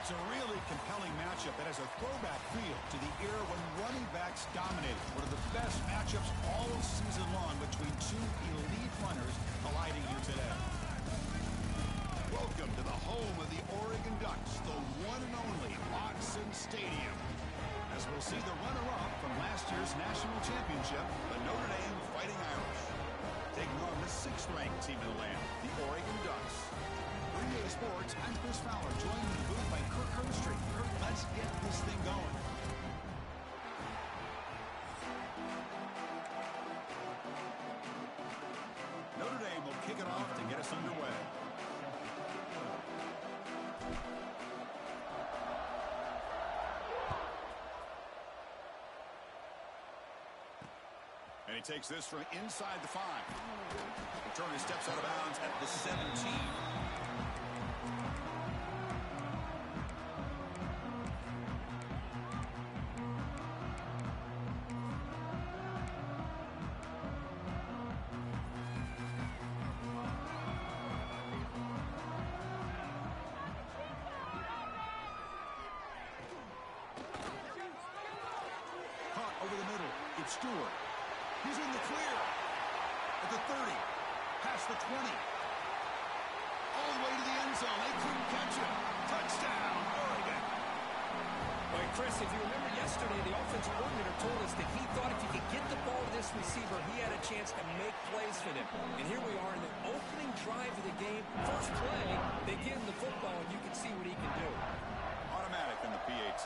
It's a really compelling matchup that has a throwback feel to the era when running backs dominated. One of the best matchups all season long between two elite runners colliding here today. Welcome to the home of the Oregon Ducks, the one and only Autzen Stadium. As we'll see the runner-up from last year's national championship, the Notre Dame Fighting Irish, taking on the 6th-ranked team in the land, the Oregon Ducks. For EA Sports, I'm Chris Fowler, joined in the booth by Kirk Herbstreit. Kirk, let's get this thing going. Notre Dame will kick it off to get us underway. And he takes this from inside the 5. Returner steps out of bounds at the 17. Caught over the middle. It's Stewart. He's in the clear. At the 30. Past the 20. All the way to the end zone. They couldn't catch him. Touchdown, Oregon. Well, Chris, if you remember yesterday, the offensive coordinator told us that he thought if he could get the ball to this receiver, he had a chance to make plays for them. And here we are in the opening drive of the game. First play, they give him the football, and you can see what he can do. Automatic in the PAT.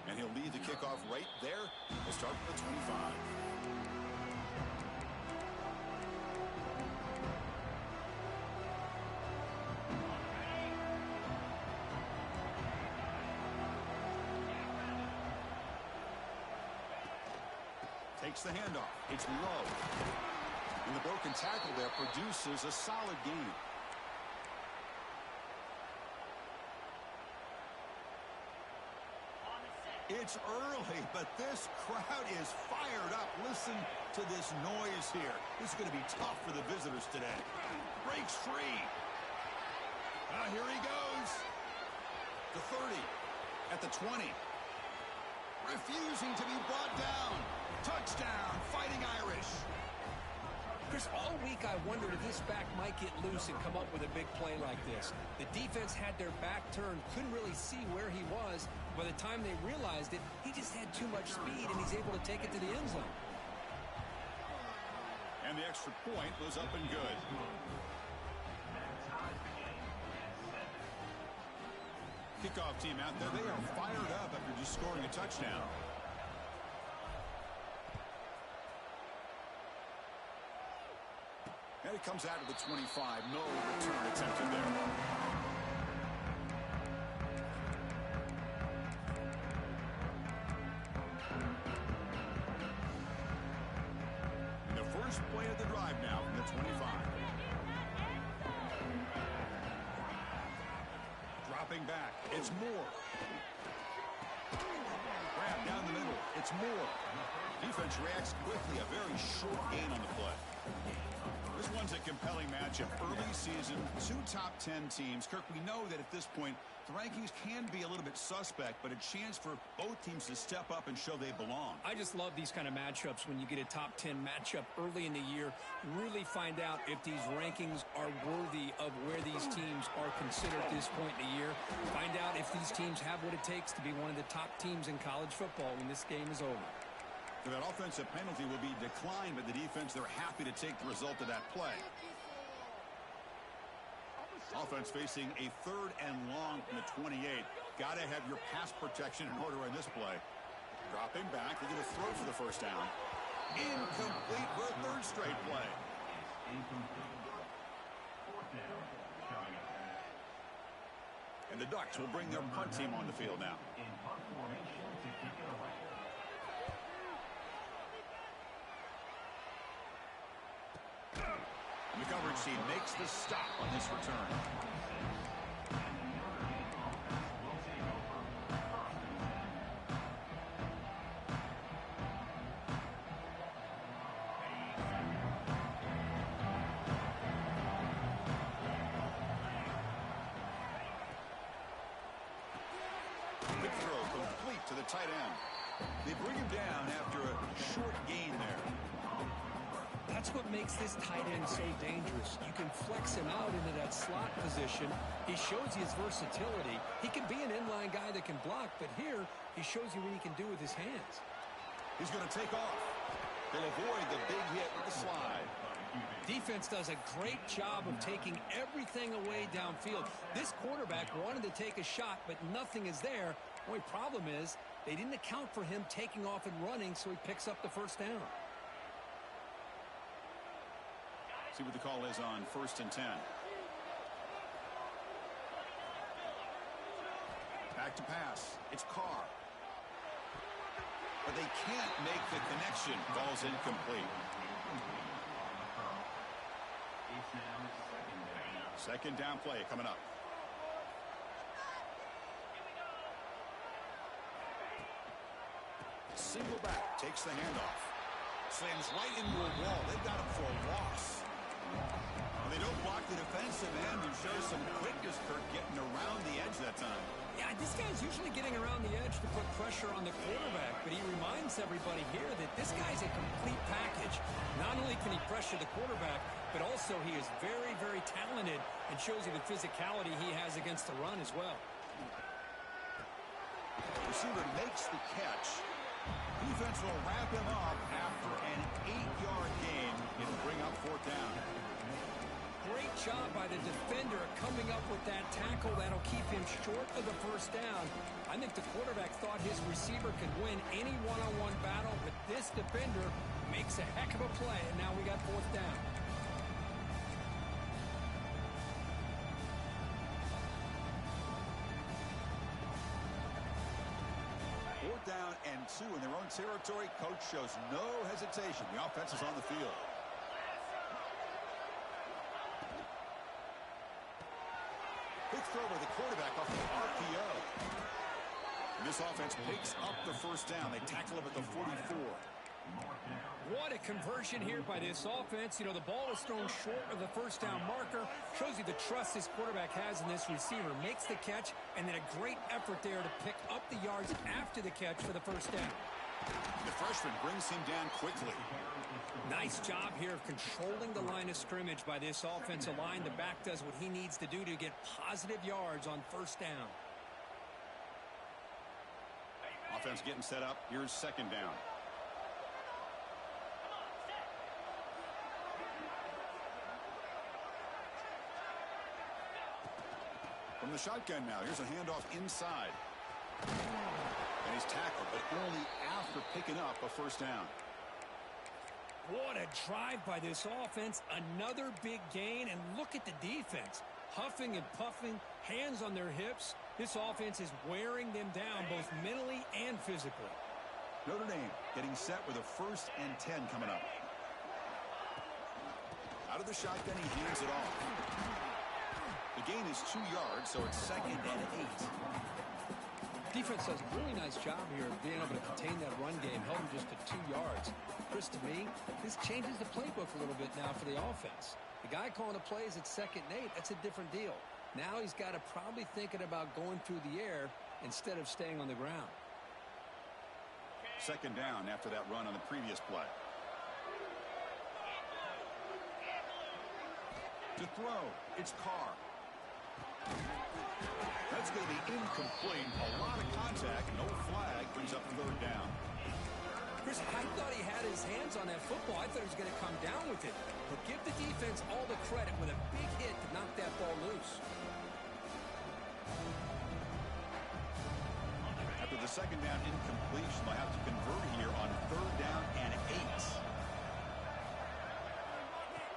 And he'll lead the kickoff right there. We'll start with the 25. Takes the handoff. It's low. And the broken tackle there produces a solid gain. It's early, but this crowd is fired up. Listen to this noise here. This is going to be tough for the visitors today. Breaks free. Here he goes. The 30. At the 20. Refusing to be brought down. Touchdown, Fighting Irish. Chris, all week I wondered if this back might get loose and come up with a big play like this. The defense had their back turned, couldn't really see where he was. By the time they realized it, he just had too much speed, and he's able to take it to the end zone. And the extra point was up and good. Kickoff team out there, they are fired up after just scoring a touchdown. And it comes out to the 25. No return attempted there. And the first play of the drive now from the 25. Dropping back. It's Moore. Grab down the middle. It's Moore. Defense reacts quickly. A very short gain on the play. This one's a compelling matchup. Early season, two top 10 teams. Kirk, we know that at this point, the rankings can be a little bit suspect, but a chance for both teams to step up and show they belong. I just love these kind of matchups when you get a top 10 matchup early in the year. Really find out if these rankings are worthy of where these teams are considered at this point in the year. Find out if these teams have what it takes to be one of the top teams in college football when this game is over. So that offensive penalty will be declined by the defense. They're happy to take the result of that play. Offense facing a 3rd and long from the 28. Got to have your pass protection in order on this play. Dropping back. They're going to throw for the first down. Incomplete for a 3rd straight play. And the Ducks will bring their punt team on the field now. The coverage team makes the stop on this return. to the tight end. They bring him down after a short gain there. That's what makes this tight end so dangerous. You can flex him out into that slot position. He shows you his versatility. He can be an inline guy that can block, but here he shows you what he can do with his hands. He's going to take off. They'll avoid the big hit with the slide. Defense does a great job of taking everything away downfield. This quarterback wanted to take a shot, but nothing is there. The only problem is they didn't account for him taking off and running, so he picks up the first down. See what the call is on 1st and 10. Back to pass. It's Carr. But they can't make the connection. Ball's incomplete. Second down play coming up. Single back. Takes the handoff. Slams right into a wall. They've got him for a loss. They don't block the defensive end and show some quickness, Kirk, getting around the edge that time. Yeah, this guy's usually getting around the edge to put pressure on the quarterback, but he reminds everybody here that this guy's a complete package. Not only can he pressure the quarterback, but also he is very, very talented and shows you the physicality he has against the run as well. Receiver makes the catch. Defense will wrap him up after an 8-yard gain. It'll bring up 4th down. Great job by the defender coming up with that tackle that'll keep him short of the first down. I think the quarterback thought his receiver could win any one-on-one battle, but this defender makes a heck of a play, and now we got 4th down. Down and 2 in their own territory. Coach shows no hesitation. The offense is on the field. Quick throw by the quarterback off the RPO. And this offense picks up the first down. They tackle him at the 44. What a conversion here by this offense. You know, the ball was thrown short of the first down marker. Shows you the trust this quarterback has in this receiver. Makes the catch, and then a great effort there to pick up the yards after the catch for the first down. The freshman brings him down quickly. Nice job here of controlling the line of scrimmage by this offensive line. The back does what he needs to do to get positive yards on first down. Offense getting set up. Here's 2nd down. From the shotgun now, here's a handoff inside. And he's tackled, but only after picking up a first down. What a drive by this offense. Another big gain, and look at the defense. Huffing and puffing, hands on their hips. This offense is wearing them down both mentally and physically. Notre Dame getting set with a 1st and 10 coming up. Out of the shotgun, he hands it off. The gain is 2 yards, so it's 2nd and 8. Defense does a really nice job here of being able to contain that run game, held him just to 2 yards. Chris, to me, this changes the playbook a little bit now for the offense. The guy calling the plays at 2nd and 8, that's a different deal. Now he's got to probably thinking about going through the air instead of staying on the ground. 2nd down after that run on the previous play. To throw, it's Carr. That's going to be incomplete. A lot of contact, no flag, brings up 3rd down. Chris, I thought he had his hands on that football. I thought he was going to come down with it. But give the defense all the credit with a big hit to knock that ball loose. After the 2nd down incompletion, they'll have to convert here on 3rd down and 8.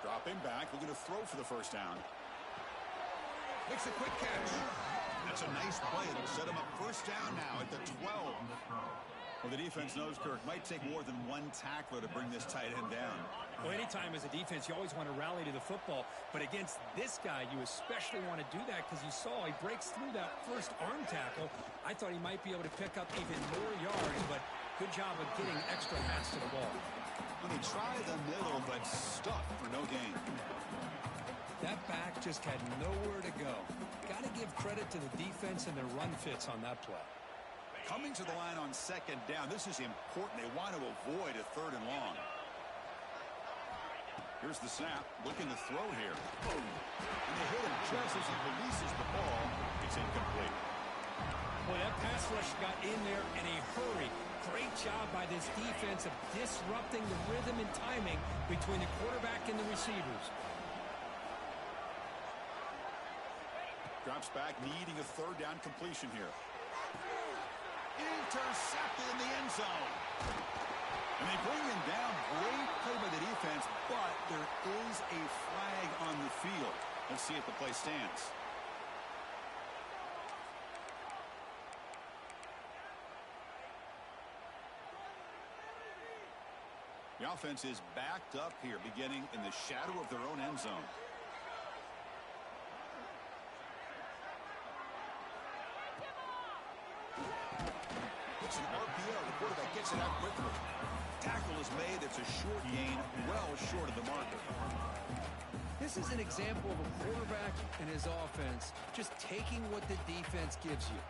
Dropping back, looking to throw for the first down. Makes a quick catch. That's a nice play. It'll set him up first down now at the 12. Well, the defense knows, Kirk, might take more than one tackler to bring this tight end down. Well, anytime as a defense, you always want to rally to the football. But against this guy, you especially want to do that because you saw he breaks through that first arm tackle. I thought he might be able to pick up even more yards, but good job of getting extra hats to the ball. When he tried the middle, but stuck for no gain. That back just had nowhere to go. Got to give credit to the defense and their run fits on that play. Coming to the line on second down. This is important. They want to avoid a 3rd and long. Here's the snap. Looking to throw here. Boom. And they hit him just as he releases the ball. It's incomplete. Well, that pass rush got in there in a hurry. Great job by this defense of disrupting the rhythm and timing between the quarterback and the receivers. Drops back, needing a 3rd down completion here. Intercepted in the end zone. And they bring him down. Great play by the defense, but there is a flag on the field. Let's see if the play stands. The offense is backed up here, beginning in the shadow of their own end zone. It's an RPO. The quarterback gets it out quickly. Tackle is made. It's a short gain, well short of the marker. This is an example of a quarterback and his offense just taking what the defense gives you.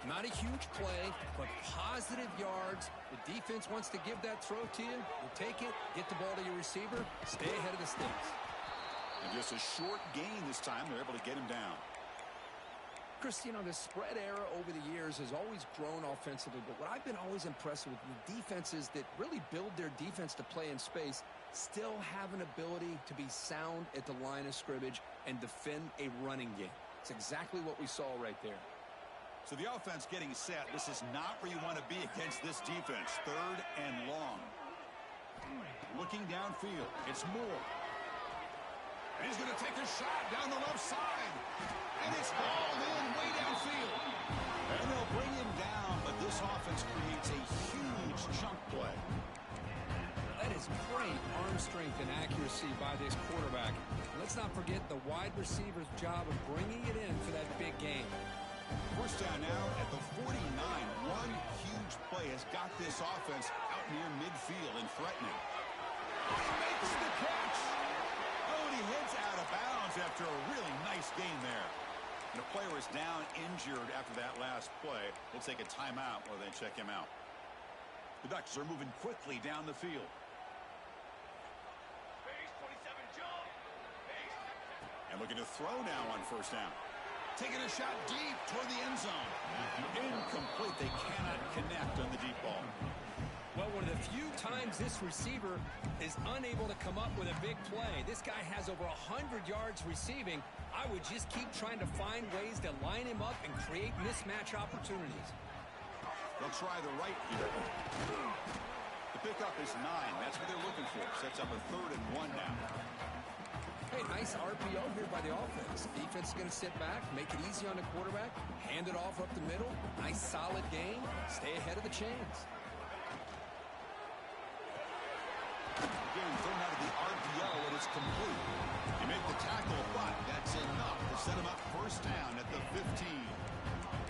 Not a huge play, but positive yards. The defense wants to give that throw to you. You take it, get the ball to your receiver, stay ahead of the sticks. And just a short gain this time. They're able to get him down. Chris, you know, the spread era over the years has always grown offensively, but what I've been always impressed with defenses that really build their defense to play in space still have an ability to be sound at the line of scrimmage and defend a running game. It's exactly what we saw right there. So the offense getting set. This is not where you want to be against this defense. 3rd and long. Looking downfield. It's Moore. And he's going to take a shot down the left side. And it's hauled in way downfield. And they'll bring him down, but this offense creates a huge chunk play. That is great arm strength and accuracy by this quarterback. Let's not forget the wide receiver's job of bringing it in for that big game. 1st down now at the 49. One huge play has got this offense out near midfield and threatening. He makes the catch. Oh, and he heads out of bounds after a really nice gain there. And a player is down injured after that last play. We'll take a timeout while they check him out. The Ducks are moving quickly down the field. And looking to throw now on 1st down. Taking a shot deep toward the end zone. Incomplete. They cannot connect on the deep ball. Well, one of the few times this receiver is unable to come up with a big play. This guy has over 100 yards receiving. I would just keep trying to find ways to line him up and create mismatch opportunities. They'll try the right here. The pickup is 9. That's what they're looking for. Sets up a 3rd and 1 now. Hey, nice RPO here by the offense. Defense is going to sit back, make it easy on the quarterback, hand it off up the middle. Nice solid gain. Stay ahead of the chains. Again, thrown out of the RPO, and it's complete. He made the tackle, but that's enough to set him up 1st down at the 15.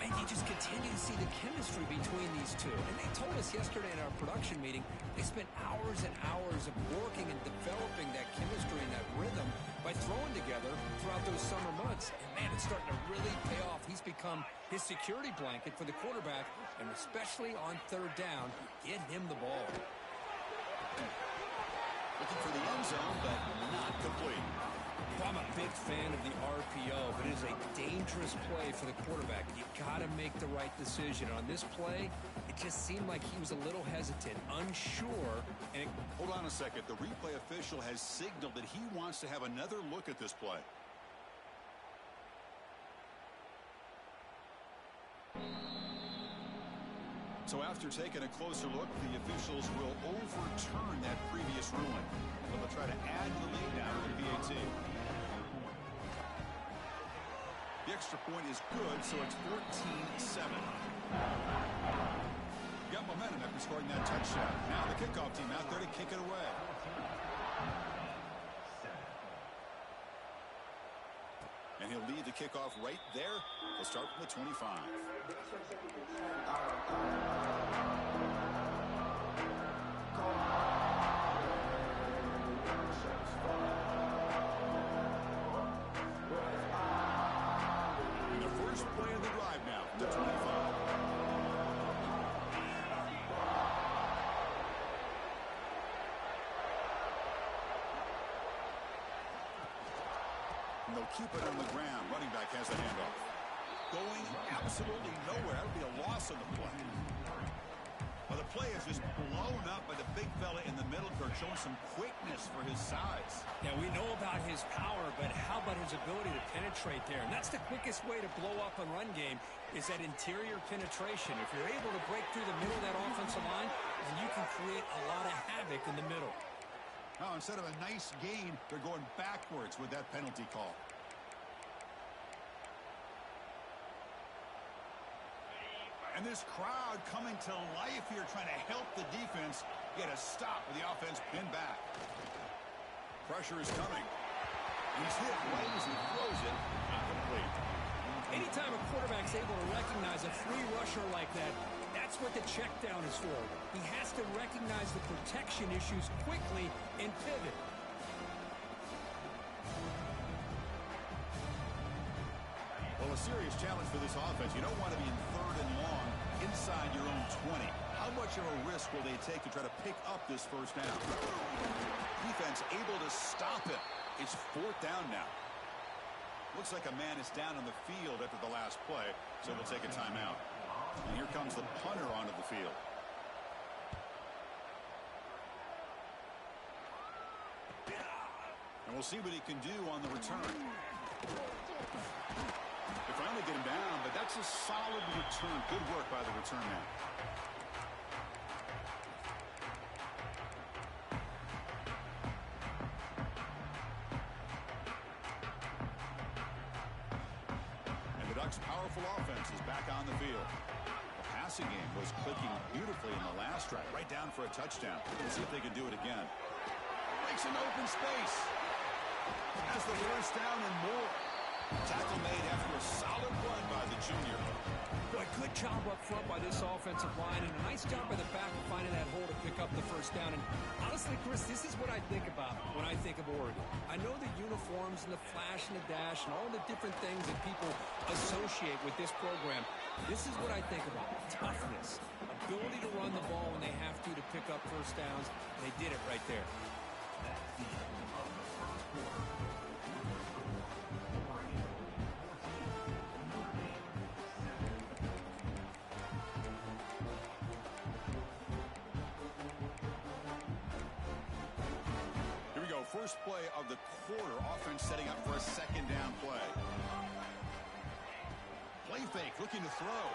And you just continue to see the chemistry between these two. And they told us yesterday in our production meeting, they spent hours and hours of working and developing that chemistry and that rhythm by throwing together throughout those summer months. And, man, it's starting to really pay off. He's become his security blanket for the quarterback, and especially on 3rd down, get him the ball. Looking for the end zone, but not complete. I'm a big fan of the RPO, but it is a dangerous play for the quarterback. You got to make the right decision. On this play, it just seemed like he was a little hesitant, unsure. And Hold on a second. The replay official has signaled that he wants to have another look at this play. So after taking a closer look, the officials will overturn that previous ruling. So they'll try to add the lead now to the VAT. The extra point is good, so it's 14-7. Got momentum after scoring that touchdown. Now the kickoff team out there to kick it away. And he'll lead the kickoff right there. He'll start from the 25. And the first play of the drive now, the 25. And they'll keep it on the ground. Running back has the handoff. Going absolutely nowhere. That would be a loss on the play. Well, the play is just blown up by the big fella in the middle, Kirk, showing some quickness for his size. Yeah, we know about his power, but how about his ability to penetrate there? And that's the quickest way to blow up a run game is that interior penetration. If you're able to break through the middle of that offensive line, then you can create a lot of havoc in the middle. Now, instead of a nice gain, they're going backwards with that penalty call. And this crowd coming to life here, trying to help the defense get a stop with the offense pinned back. Pressure is coming. He's hit right as he throws it. Not complete. Anytime a quarterback's able to recognize a free rusher like that, that's what the check down is for. He has to recognize the protection issues quickly and pivot. Well, a serious challenge for this offense. You don't want to be in 3rd and long inside your own 20. How much of a risk will they take to try to pick up this first down? Defense able to stop it. It's 4th down now. Looks like a man is down on the field after the last play, so they'll take a timeout. And here comes the punter onto the field. And we'll see what he can do on the return. They finally get him down, but that's a solid return. Good work by the return man. And the Ducks' powerful offense is back on the field. The passing game was clicking beautifully in the last drive, right down for a touchdown. Let's see if they can do it again. Breaks an open space. Has the first down and more. Tackle made after a solid run by the junior. Boy, good job up front by this offensive line, and a nice job by the back of finding that hole to pick up the first down. And honestly, Chris, this is what I think about when I think of Oregon. I know the uniforms and the flash and the dash and all the different things that people associate with this program. This is what I think about. Toughness, ability to run the ball when they have to pick up first downs. They did it right there. First play of the quarter. Offense setting up for a 2nd down play. Play fake, looking to throw.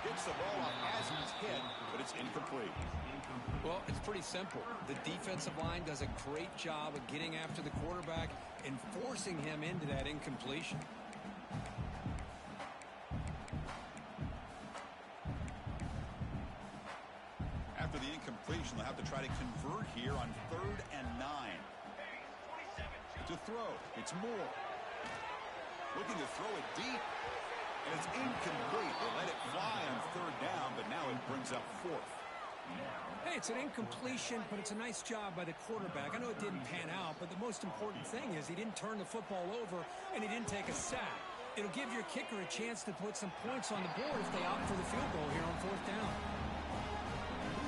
Gets the ball off as he's hit, but it's incomplete. Well, it's pretty simple. The defensive line does a great job of getting after the quarterback and forcing him into that incompletion. After the incompletion, they'll have to try to convert here on 3rd and 9. To throw, it's Moore. Looking to throw it deep, and it's incomplete. They let it fly on 3rd down, but now it brings up 4th. Hey, it's an incompletion, but it's a nice job by the quarterback. I know it didn't pan out, but the most important thing is he didn't turn the football over, and he didn't take a sack. It'll give your kicker a chance to put some points on the board if they opt for the field goal here on 4th down.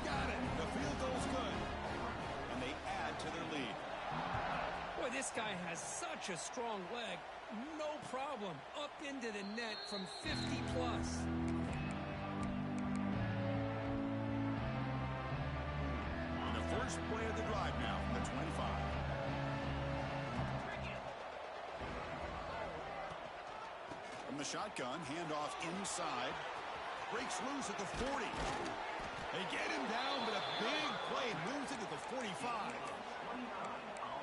Got it. The field goal's good. And they add to their lead. Boy, this guy has such a strong leg. No problem. Up into the net from 50 plus. And the first play of the drive now from the 25. From the shotgun, handoff inside. Breaks loose at the 40. They get him down, but a big play moves it to the 45.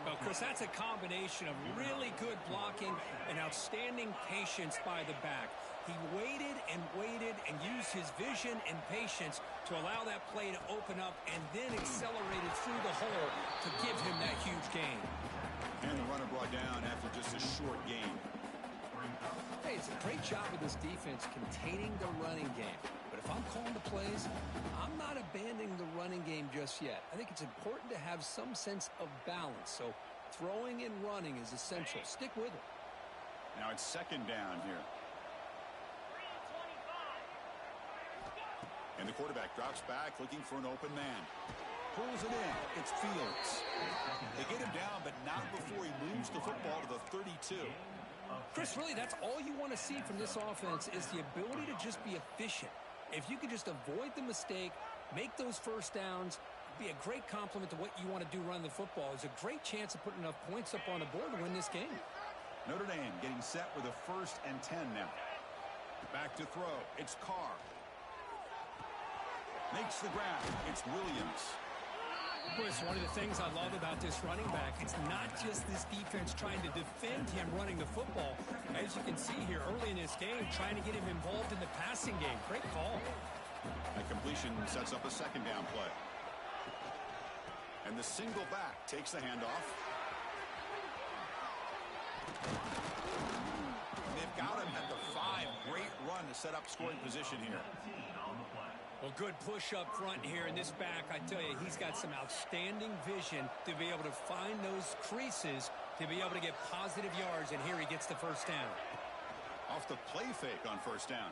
Well, Chris, that's a combination of really good blocking and outstanding patience by the back. He waited and waited and used his vision and patience to allow that play to open up and then accelerated through the hole to give him that huge gain. And the runner brought down after just a short gain. Hey, it's a great job of this defense containing the running game. But if I'm calling the plays, I'm not abandoning the running game just yet. I think it's important to have some sense of balance. So throwing and running is essential. Stick with it. Now it's 2nd down here. And the quarterback drops back looking for an open man. pulls it in. It's Fields. They get him down, but not before he moves the football to the 32. Chris, really, that's all you want to see from this offense is the ability to just be efficient. If you can just avoid the mistake, make those first downs, be a great compliment to what you want to do running the football. There's a great chance of putting enough points up on the board to win this game. Notre Dame getting set with a 1st and 10 now. Back to throw. It's Carr. Makes the grab. It's Williams. Chris, one of the things I love about this running back, it's not just this defense trying to defend him running the football. As you can see here early in this game, trying to get him involved in the passing game. Great call. That completion sets up a 2nd down play. And the single back takes the handoff. They've got him at the 5. Great run to set up scoring position here. Well, good push up front here in this back. I tell you, he's got some outstanding vision to be able to find those creases, to be able to get positive yards, and here he gets the 1st down. Off the play fake on 1st down.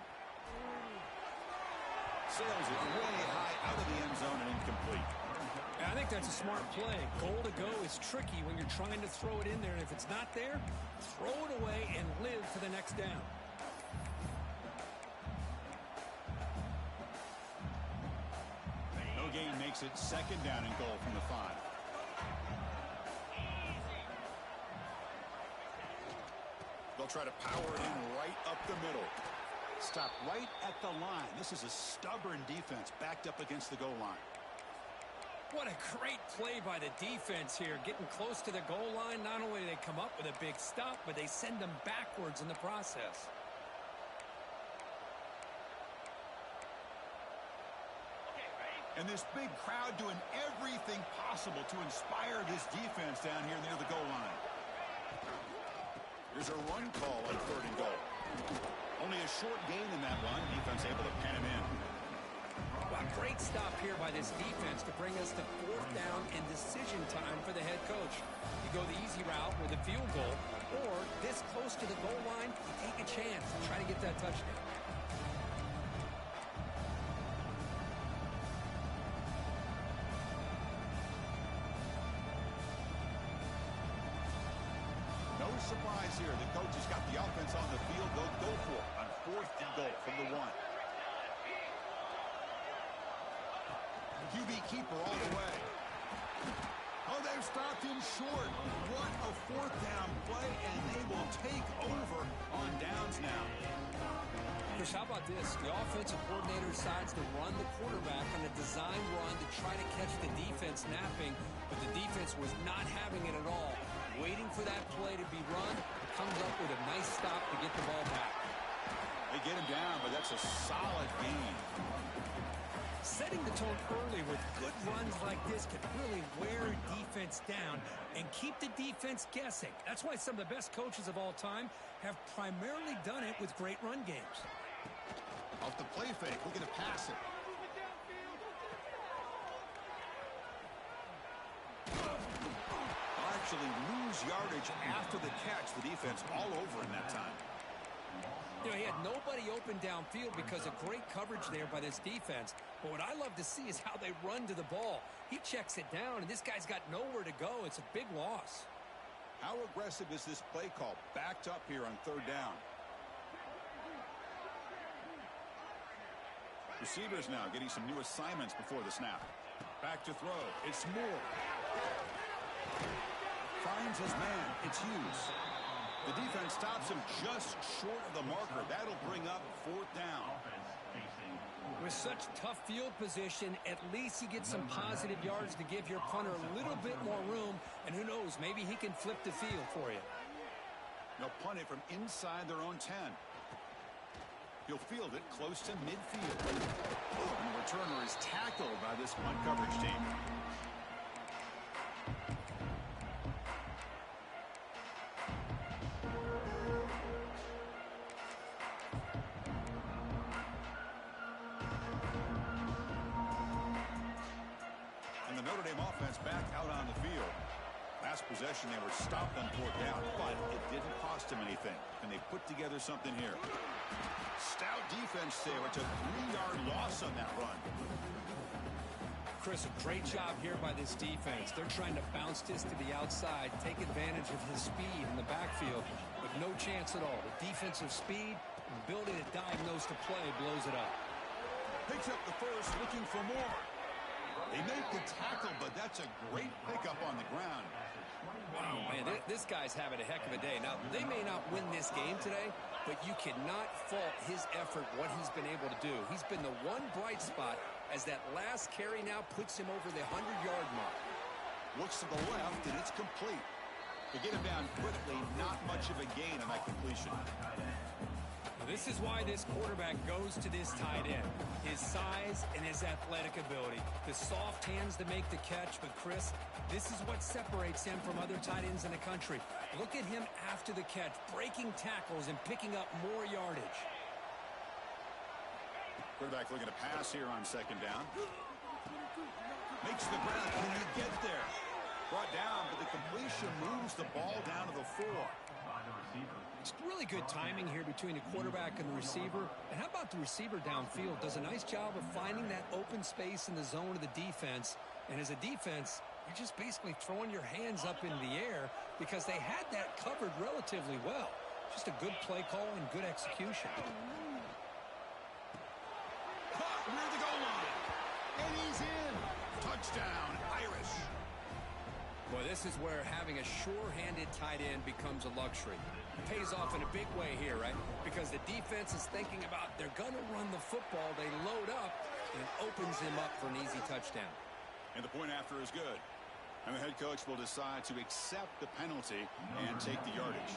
Sails it way high out of the end zone and incomplete. And I think that's a smart play. Goal to go is tricky when you're trying to throw it in there, and if it's not there, throw it away and live for the next down. Gain makes it 2nd down and goal from the 5. They'll try to power it in right up the middle. Stop right at the line. This is a stubborn defense backed up against the goal line. What a great play by the defense here. Getting close to the goal line, not only do they come up with a big stop, but they send them backwards in the process. And this big crowd doing everything possible to inspire this defense down here near the goal line. Here's a run call on 3rd and goal. Only a short gain in that run. Defense able to pen him in. Well, great stop here by this defense to bring us to 4th down and decision time for the head coach. You go the easy route with a field goal, or this close to the goal line, you take a chance and try to get that touchdown. No surprise here. The coach has got the offense on the field. They'll go for it on 4th and goal from the 1. QB keeper all the way. Oh, they've stopped him short. What a 4th down play, and they will take over on downs now. Chris, how about this? The offensive coordinator decides to run the quarterback on a design run to try to catch the defense napping, but the defense was not having it at all. Waiting for that play to be run, comes up with a nice stop to get the ball back. They get him down, but that's a solid gain. Setting the tone early with good runs like this can really wear a defense down and keep the defense guessing. That's why some of the best coaches of all time have primarily done it with great run games. Off the play fake, looking to pass it. Actually lose yardage after the catch. The defense all over in that time. You know, he had nobody open downfield because of great coverage there by this defense. But what I love to see is how they run to the ball. He checks it down, and this guy's got nowhere to go. It's a big loss. How aggressive is this play call? Backed up here on 3rd down. Receivers now getting some new assignments before the snap. Back to throw. It's Moore. Finds his man. It's Hughes. The defense stops him just short of the marker. That'll bring up 4th down. With such tough field position, at least he gets some positive yards to give your punter a little bit more room. And who knows, maybe he can flip the field for you. They'll punt it from inside their own 10. He'll field it close to midfield. And the returner is tackled by this punt coverage team. And the Notre Dame offense back out on the field. Last possession, they were stopped on 4th down, but it didn't cost them anything. And they put together something here. Stout defense there. It's a 3-yard loss on that run. Chris, a great job here by this defense. They're trying to bounce this to the outside, take advantage of his speed in the backfield, but no chance at all. The defensive speed, ability to diagnose the play, blows it up. Picks up the first, looking for more. They make the tackle, but that's a great pickup on the ground. Wow, man, this guy's having a heck of a day. Now, they may not win this game today, but you cannot fault his effort, what he's been able to do. He's been the one bright spot as that last carry now puts him over the 100-yard mark. Looks to the left, and it's complete. They get him down quickly, not much of a gain on that completion. Now, this is why this quarterback goes to this tight end. His size and his athletic ability. The soft hands to make the catch, but Chris, this is what separates him from other tight ends in the country. Look at him after the catch, breaking tackles and picking up more yardage. Quarterback looking to pass here on second down. Makes the grab. Can he get there? Brought down, but the completion moves the ball down to the 4. It's really good timing here between the quarterback and the receiver. And how about the receiver downfield? Does a nice job of finding that open space in the zone of the defense. And as a defense, you're just basically throwing your hands up in the air because they had that covered relatively well. Just a good play call and good execution. Caught near the goal line. And he's in. Touchdown, Irish. Boy, this is where having a sure-handed tight end becomes a luxury. It pays off in a big way here, right? Because the defense is thinking about they're going to run the football. They load up, and it opens him up for an easy touchdown. And the point after is good. And the head coach will decide to accept the penalty and take the yardage.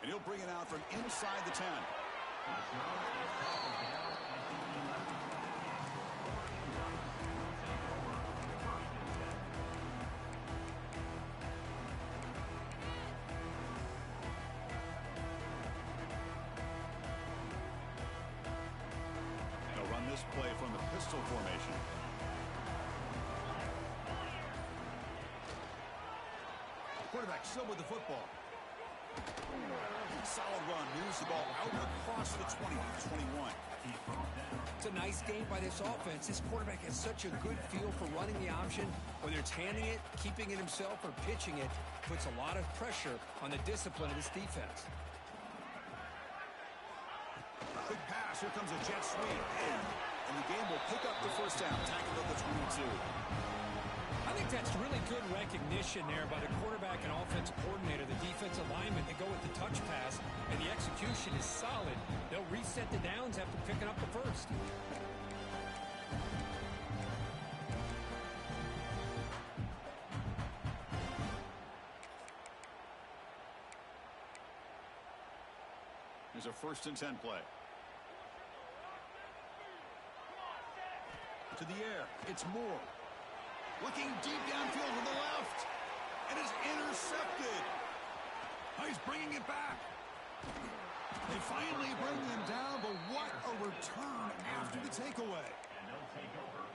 And he'll bring it out from inside the 10. They'll run this play from the pistol formation. Quarterback still with the football. Solid run, moves the ball out across the 20 to 21. It's a nice game by this offense. This quarterback has such a good feel for running the option. Whether it's handing it, keeping it himself, or pitching it, puts a lot of pressure on the discipline of this defense. Big pass, here comes a jet sweep. And the game will pick up the first down, tackled at the 22. I think that's really good recognition there by the quarterback and offensive coordinator, the defensive lineman. They go with the touch pass, and the execution is solid. They'll reset the downs after picking up the first. There's a 1st and 10 play. To the air, it's Moore. Looking deep downfield to the left. And is intercepted. Oh, he's bringing it back. They finally bring them down, but what a return after the takeaway.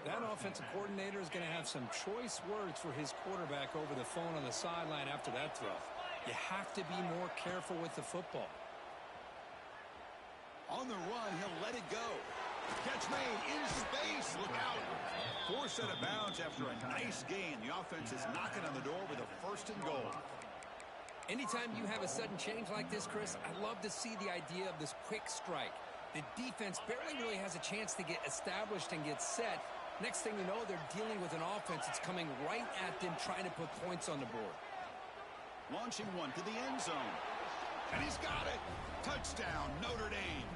That offensive coordinator is going to have some choice words for his quarterback over the phone on the sideline after that throw. You have to be more careful with the football. On the run, he'll let it go. Catch made in space. Look out. Forced out of bounds after a nice gain. The offense is knocking on the door with a 1st and goal. Anytime you have a sudden change like this, Chris, I love to see the idea of this quick strike. The defense barely really has a chance to get established and get set. Next thing you know, they're dealing with an offense that's coming right at them, trying to put points on the board. Launching one to the end zone. And he's got it. Touchdown, Notre Dame.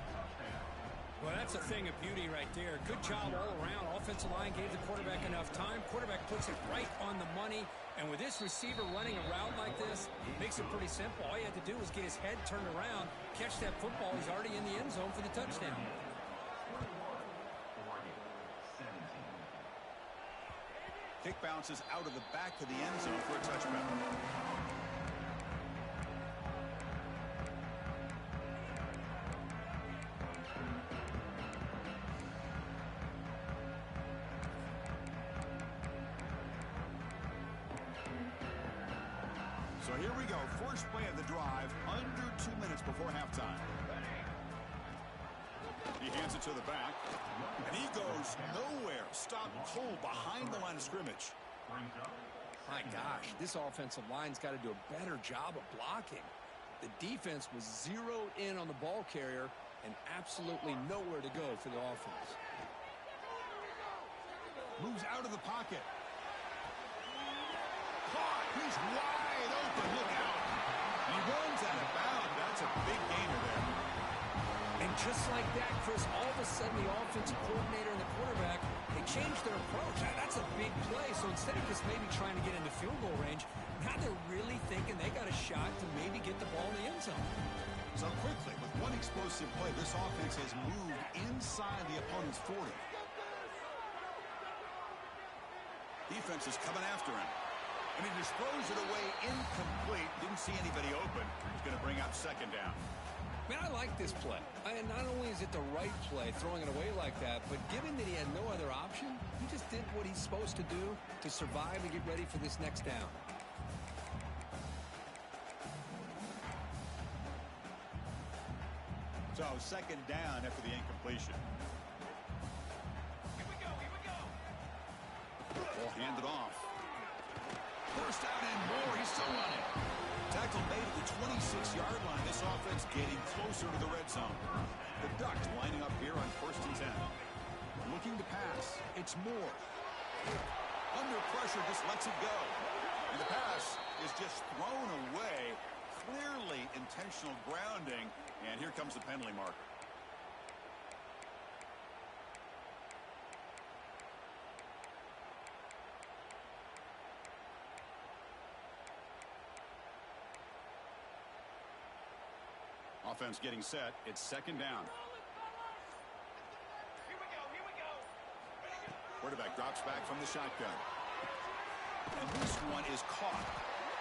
Well, that's a thing of beauty right there. Good job all around. Offensive line gave the quarterback enough time. Quarterback puts it right on the money. And with this receiver running a route like this, makes it pretty simple. All you have to do is get his head turned around, catch that football. He's already in the end zone for the touchdown. Kick bounces out of the back to the end zone for a touchdown. So So here we go. First play of the drive, under 2 minutes before halftime. He hands it to the back, and he goes nowhere. Stopped cold behind the line of scrimmage. My gosh, this offensive line's got to do a better job of blocking. The defense was zeroed in on the ball carrier and absolutely nowhere to go for the offense. Moves out of the pocket. Caught. He's wide open. Look out. He runs out of bounds. That's a big gainer there. And just like that, Chris, all of a sudden the offensive coordinator and the quarterback, they changed their approach. That's a big play. So instead of just maybe trying to get into field goal range, now they're really thinking they got a shot to maybe get the ball in the end zone. So quickly, with one explosive play, this offense has moved inside the opponent's 40. Defense is coming after him. And he just throws it away incomplete. Didn't see anybody open. He's going to bring up second down. Man, I like this play. And not only is it the right play, throwing it away like that, but given that he had no other option, he just did what he's supposed to do to survive and get ready for this next down. So second down after the incompletion. Here we go. Ball handed off. First down and more. He's still running. Tackle made at the 26-yard line. This offense getting closer to the red zone. The Ducks lining up here on 1st and 10. Looking to pass. It's Moore. Under pressure, just lets it go. And the pass is just thrown away. Clearly intentional grounding. And here comes the penalty marker. Offense getting set. It's second down. Here we go. Quarterback drops back from the shotgun. And this one is caught.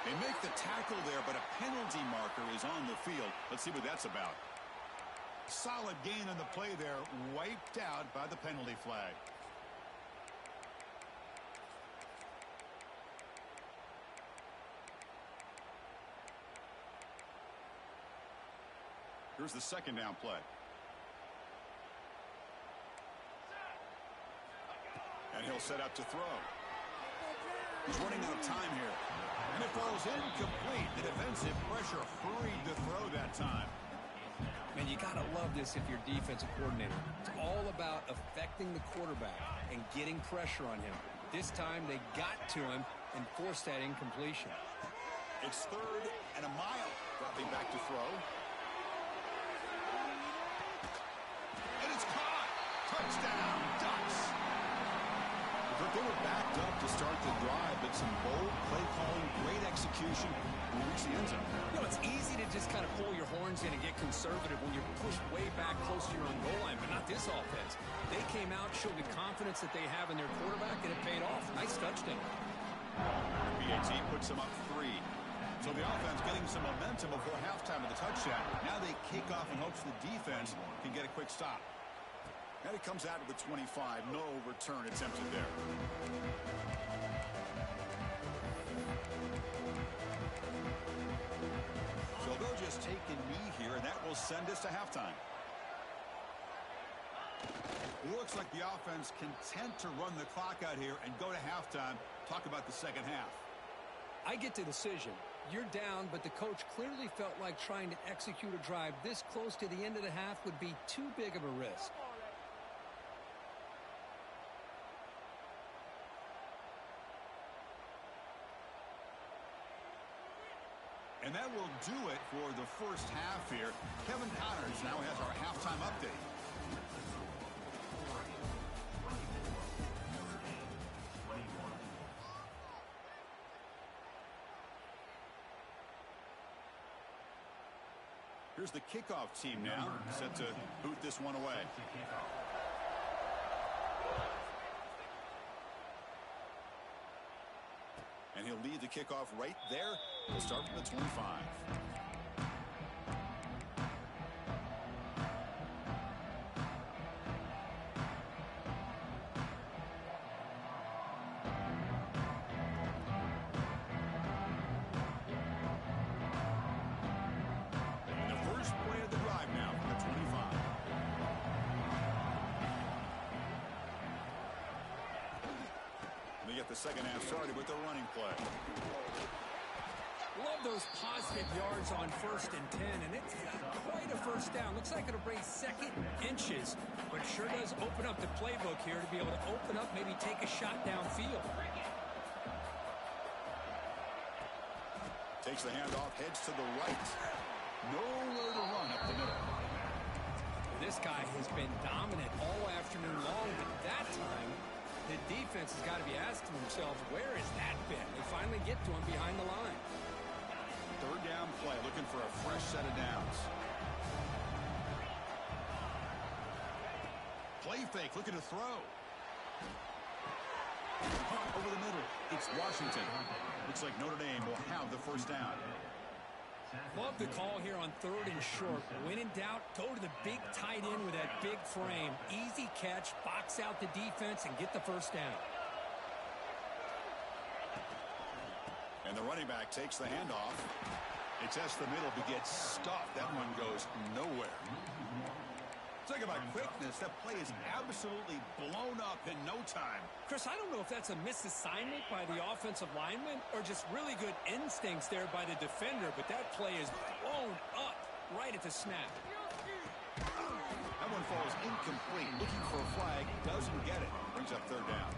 They make the tackle there, but a penalty marker is on the field. Let's see what that's about. Solid gain on the play there. Wiped out by the penalty flag. Here's the second down play. And he'll set up to throw. He's running out of time here. And it falls incomplete. The defensive pressure hurried to throw that time. Man, you got to love this if you're defensive coordinator. It's all about affecting the quarterback and getting pressure on him. This time they got to him and forced that incompletion. It's 3rd and a mile. Dropping back to throw. And it's caught. Touchdown, Ducks. But they were backed up to start the drive, but some bold play calling, great execution, and reach the end zone. You know, it's easy to just kind of pull your horns in and get conservative when you're pushed way back close to your own goal line, but not this offense. They came out, showed the confidence that they have in their quarterback, and it paid off. Nice touchdown. BAT puts them up 3. So the offense getting some momentum before halftime with the touchdown. Now they kick off in hopes the defense can get a quick stop. And it comes out of the 25. No return attempted there. So they'll just take a knee here, and that will send us to halftime. Looks like the offense content to run the clock out here and go to halftime. Talk about the second half. I get the decision. You're down, but the coach clearly felt like trying to execute a drive this close to the end of the half would be too big of a risk. And that will do it for the first half here. Kevin Connors now has our halftime update. Here's the kickoff team now, set to boot this one away. And he'll lead the kickoff right there. He'll start from the 25. the second half started with the running play. Love those positive yards on 1st and 10, and it's quite a first down. Looks like it'll bring second inches, but sure does open up the playbook here to be able to open up, maybe take a shot downfield. Takes the handoff, heads to the right. Nowhere to run up the middle. This guy has been dominant all afternoon long, but that time, the defense has got to be asking themselves, where has that been? They finally get to him behind the line. Third down play, looking for a fresh set of downs. Play fake, looking to throw. Over the middle, it's Washington. Looks like Notre Dame will have the first down. Love the call here on 3rd and short. When in doubt, go to the big tight end with that big frame. Easy catch, box out the defense, and get the first down. And the running back takes the handoff. It tests the middle but gets stuffed. That one goes nowhere. Talk about quickness. That play is absolutely blown up in no time. Chris, I don't know if that's a misassignment by the offensive lineman or just really good instincts there by the defender, but that play is blown up right at the snap. That one falls incomplete. Looking for a flag. Doesn't get it. Brings up third down.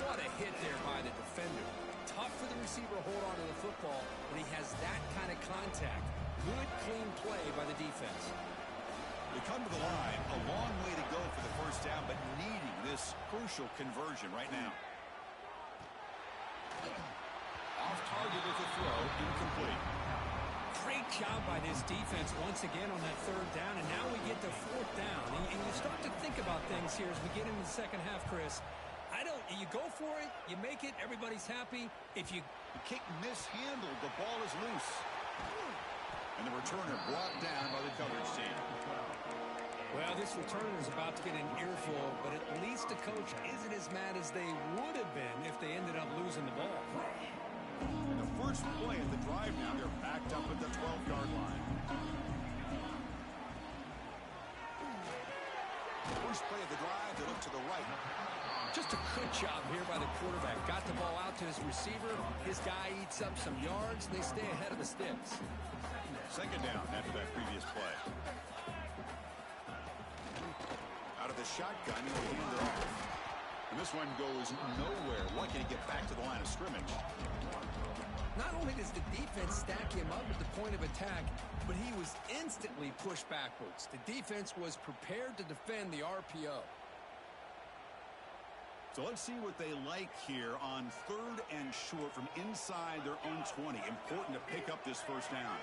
What a hit there by the defender. Tough for the receiver to hold on to the football when he has that kind of contact. Good, clean play by the defense. They come to the line, a long way to go for the first down, but needing this crucial conversion right now. Off target with the throw, incomplete. Great job by this defense once again on that 3rd down, and now we get to 4th down. And you start to think about things here as we get into the second half, Chris. You go for it, you make it, everybody's happy. If you kick mishandled, the ball is loose. And the returner brought down by the coverage team. Well, this returner is about to get an earful, but at least the coach isn't as mad as they would have been if they ended up losing the ball. And the first play of the drive now, they're backed up at the 12-yard line. First play of the drive, they look to the right. Just a good job here by the quarterback. Got the ball out to his receiver. His guy eats up some yards, and they stay ahead of the sticks. Second down after that previous play. Out of the shotgun, he'll hand it off. And this one goes nowhere. Lucky to get back to the line of scrimmage. Not only does the defense stack him up at the point of attack, but he was instantly pushed backwards. The defense was prepared to defend the RPO. So let's see what they like here on 3rd and short from inside their own 20. Important to pick up this first down.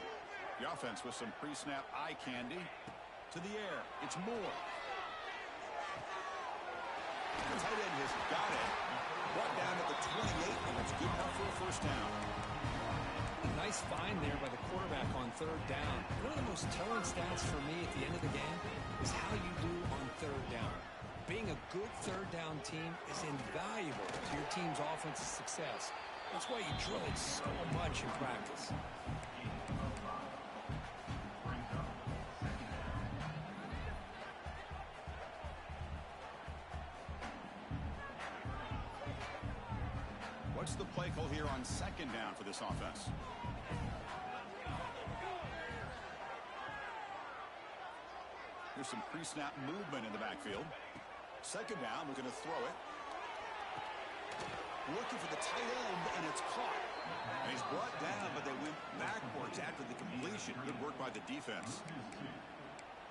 The offense with some pre-snap eye candy. To the air. It's Moore. The tight end has got it. Brought down at the 28, and it's good enough for a first down. Nice find there by the quarterback on 3rd down. One of the most telling stats for me at the end of the game is how you do on 3rd down. Being a good 3rd down team is invaluable to your team's offensive success. That's why you drill it so much in practice. What's the play call here on 2nd down for this offense? There's some pre-snap movement in the backfield. 2nd down, looking to throw it. Looking for the tight end, and it's caught. And he's brought down, but they went backwards after the completion. Good work by the defense.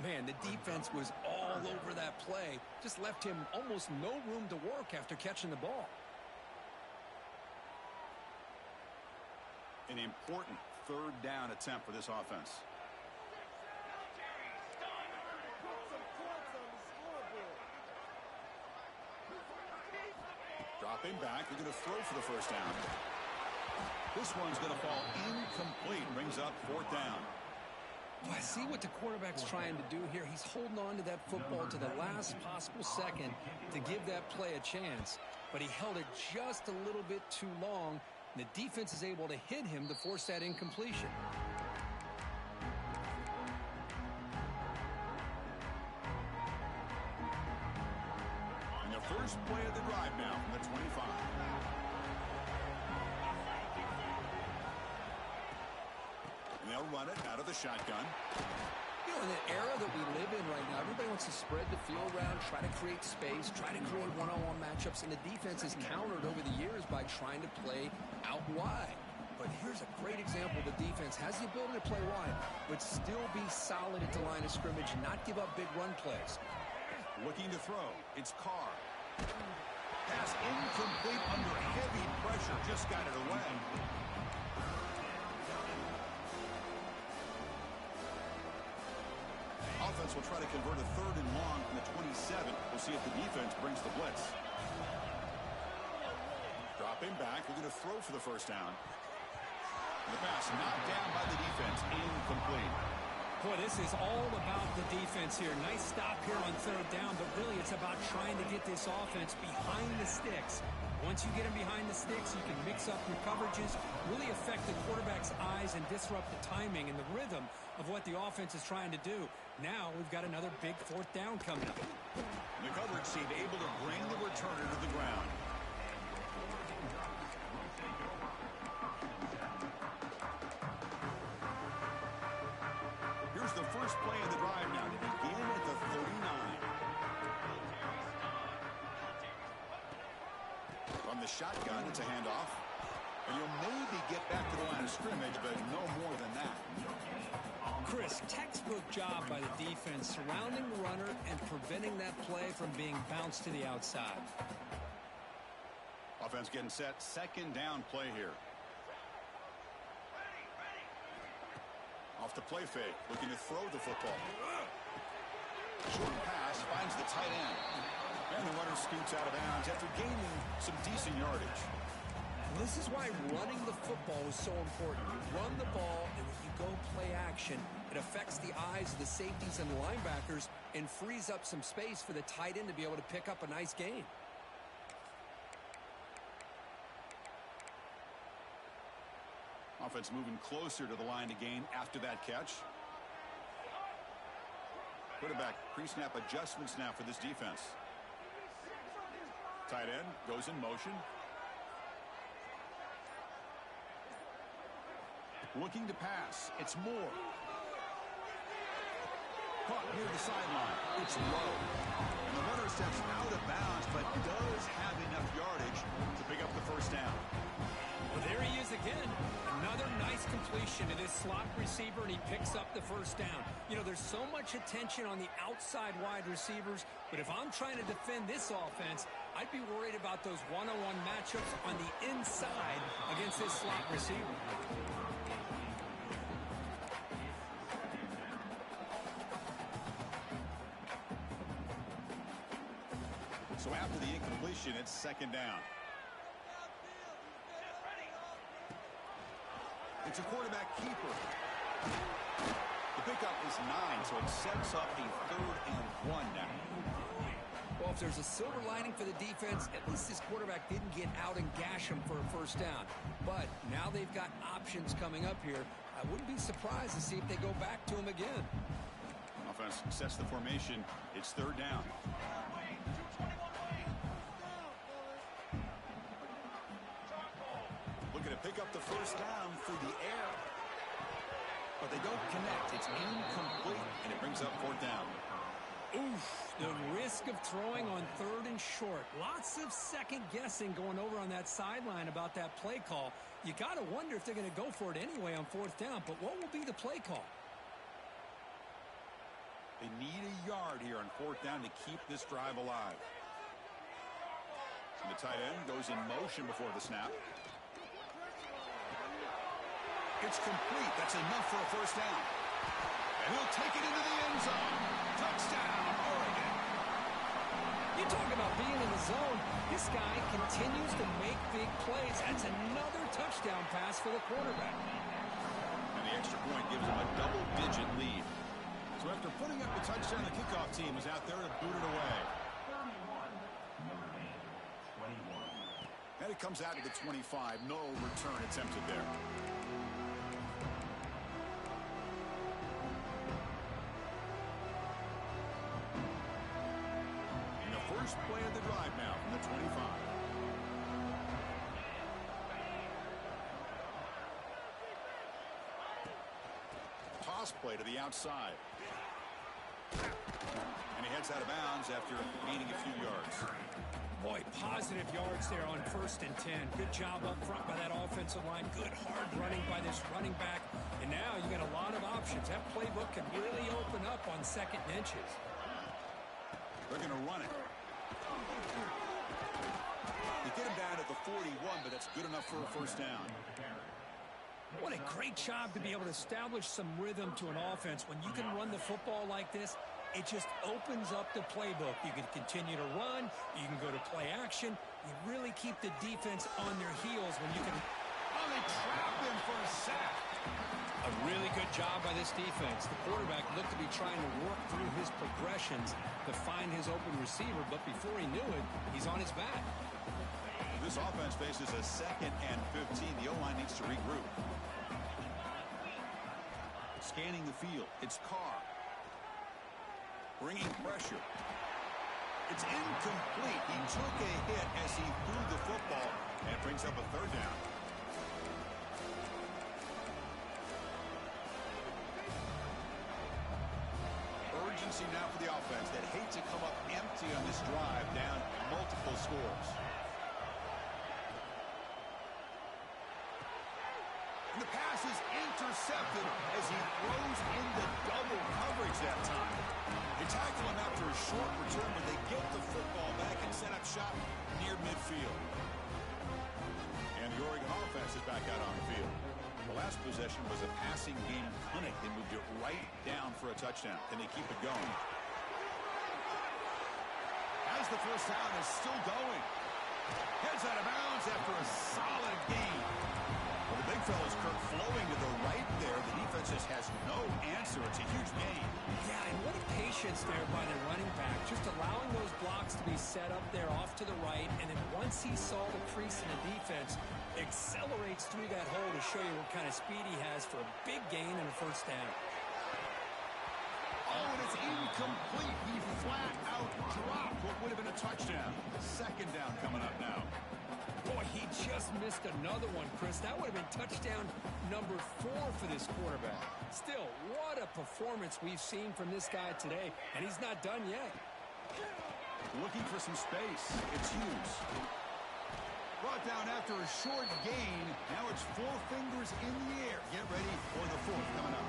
Man, the defense was all over that play. Just left him almost no room to work after catching the ball. An important 3rd down attempt for this offense. Dropping back, they're going to throw for the first down. This one's going to fall incomplete. Brings up 4th down. I see what the quarterback's trying to do here. He's holding on to that football to the last possible second to give that play a chance. But he held it just a little bit too long. And the defense is able to hit him to force that incompletion. And the first play of the drive now from the 25. they'll run it out of the shotgun. You know, in the era that we live in right now, everybody wants to spread the field around, try to create space, try to create one-on-one matchups, and the defense is countered over the years by trying to play out wide. But here's a great example. The defense has the ability to play wide, but still be solid at the line of scrimmage and not give up big run plays. Looking to throw. It's Carr. Pass incomplete under heavy pressure. Just got it away. Offense will try to convert a 3rd and long from the 27. We'll see if the defense brings the blitz. Dropping back. We're going to throw for the first down. The pass knocked down by the defense. Incomplete. Boy, this is all about the defense here. Nice stop here on 3rd down, but really it's about trying to get this offense behind the sticks. Once you get them behind the sticks, you can mix up your coverages, really affect the quarterback's eyes and disrupt the timing and the rhythm of what the offense is trying to do. Now we've got another big 4th down coming up. The coverage team able to bring the returner to the ground. Here's the first play of the drive now to begin at the 39. From the shotgun, it's a handoff. And you'll maybe get back to the line of scrimmage, but no more than that. Chris, textbook job by the defense, surrounding the runner and preventing that play from being bounced to the outside. Offense getting set. 2nd down play here. Off the play fake. Looking to throw the football. Short pass finds the tight end. And the runner scoots out of bounds after gaining some decent yardage. This is why running the football is so important. You run the ball, and when you go play action, it affects the eyes of the safeties and the linebackers and frees up some space for the tight end to be able to pick up a nice gain. Offense moving closer to the line to gain after that catch. Quarterback pre-snap adjustments now for this defense. Tight end goes in motion. Looking to pass. It's Moore. Caught near the sideline. It's low. And the runner steps out of bounds, but does have enough yardage to pick up the first down. Well, there he is again. Another nice completion to this slot receiver, and he picks up the first down. You know, there's so much attention on the outside wide receivers, but if I'm trying to defend this offense, I'd be worried about those one-on-one matchups on the inside against this slot receiver. So after the incompletion, it's 2nd down. It's a quarterback keeper. The pickup is 9, so it sets up a 3rd and 1 now. Well, if there's a silver lining for the defense, at least this quarterback didn't get out and gash him for a first down. But now they've got options coming up here. I wouldn't be surprised to see if they go back to him again. Offense sets the formation. It's 3rd down. Looking to pick up the first down through the air. But they don't connect. It's incomplete, and it brings up 4th down. Oof, the risk of throwing on 3rd and short. Lots of second guessing going over on that sideline about that play call. You got to wonder if they're going to go for it anyway on 4th down, but what will be the play call? They need a yard here on 4th down to keep this drive alive. And the tight end goes in motion before the snap. It's complete. That's enough for a first down. And he'll take it into the end zone. Touchdown, Oregon. You talk about being in the zone. This guy continues to make big plays. That's another touchdown pass for the quarterback. And the extra point gives them a double-digit lead. So after putting up the touchdown, the kickoff team is out there to boot it away. And it comes out to the 25. No return attempted there. First play of the drive now from the 25. toss play to the outside. And he heads out of bounds after gaining a few yards. Boy, positive yards there on 1st and 10. Good job up front by that offensive line. Good hard running by this running back. And now you got a lot of options. That playbook can really open up on 2nd and inches. They're going to run it. They get him down at the 41, but that's good enough for a 1st down. What a great job to be able to establish some rhythm to an offense. When you can run the football like this, it just opens up the playbook. You can continue to run. You can go to play action. You really keep the defense on their heels when you can. Oh, they trap him for a sack. A really good job by this defense. The quarterback looked to be trying to work through his progressions to find his open receiver, but before he knew it, he's on his back. This offense faces a 2nd and 15. The O-line needs to regroup. Scanning the field. It's Carr. Bringing pressure. It's incomplete. He took a hit as he threw the football and brings up a 3rd down. Urgency now for the offense that hate to come up empty on this drive, down multiple scores. And the pass is intercepted as he throws into double coverage that time. They tackle him after a short return, but they get the football back and set up shop near midfield. And the Oregon offense is back out on the field. The last possession was a passing game clinic. They moved it right down for a touchdown. Can they keep it going? As the 1st down is still going. Heads out of bounds after a solid gain. Well, the big fella's Kirk flowing to the right there. The defense just has no answer. It's a huge gain. Yeah, and what a patience there by the running back. Just allowing those blocks to be set up there off to the right. And then once he saw the crease in the defense, accelerates through that hole to show you what kind of speed he has for a big gain and a 1st down. Oh, and it's incomplete. He flat out dropped what would have been a touchdown. 2nd down coming up now. Boy, he just missed another one, Chris. That would have been touchdown number 4 for this quarterback. Still, what a performance we've seen from this guy today, and he's not done yet. Looking for some space. It's Hughes. Brought down after a short gain. Now it's 4 fingers in the air. Get ready for the 4th coming up.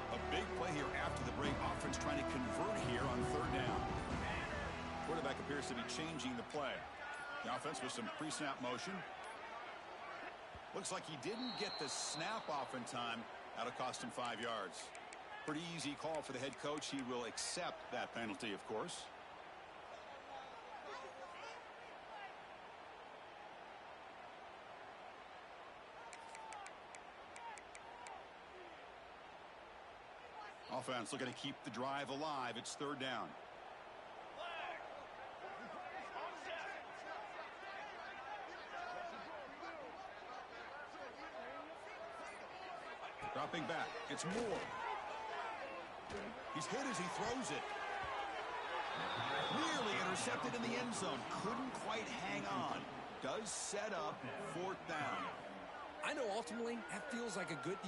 A big play here after the break. Offense trying to convert here on 3rd down. Quarterback appears to be changing the play. The offense with some pre-snap motion. Looks like he didn't get the snap off in time. That'll cost him 5 yards. Pretty easy call for the head coach. He will accept that penalty, of course. Offense looking to keep the drive alive. It's 3rd down. Dropping back. It's Moore. He's hit as he throws it. Nearly intercepted in the end zone. Couldn't quite hang on. Does set up 4th down. I know ultimately that feels like a good